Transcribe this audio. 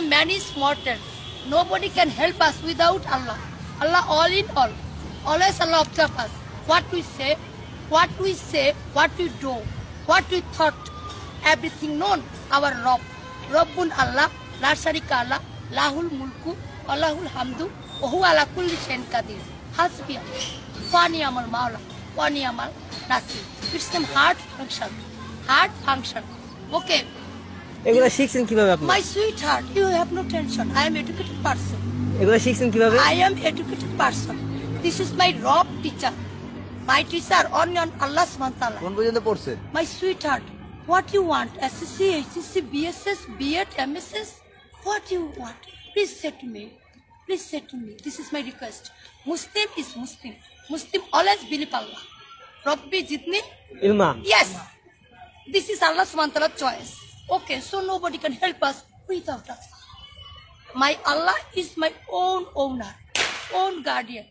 Man is mortal. Nobody can help us without Allah. Allah all in all. Always Allah observe us. What we say, what we do, what we thought, everything known. Our Rabb. Rabbun Allah, La Sharika Allah, Lahul Mulku, Allahul Hamdu, Wahu ala kulli shayin qadir. Hasbi Fani Amal Maula, Fani Amal Nasir. It's some heart function. Heart function. Okay. এগুলা শিখছেন কিভাবে আপনি? My sweetheart, you have no tension. I am educated person. এগুলা শিখছেন কিভাবে? I am educated person. This is my Rabb teacher. My teacher on Allah subhanahu wa ta'ala. কোন পর্যন্ত পড়ছেন? My sweetheart, what you want? SSC, HSC, BSS, B.Ed, MSS? What you want? Please say to me. Please say to me. This is my request. Muslim is Muslim. Muslim always believe Allah. Rabbi Jitni? Ilma. Yes. This is Allah subhanahu wa ta'ala choice. Okay, so nobody can help us without us. My Allah is my own owner, own guardian,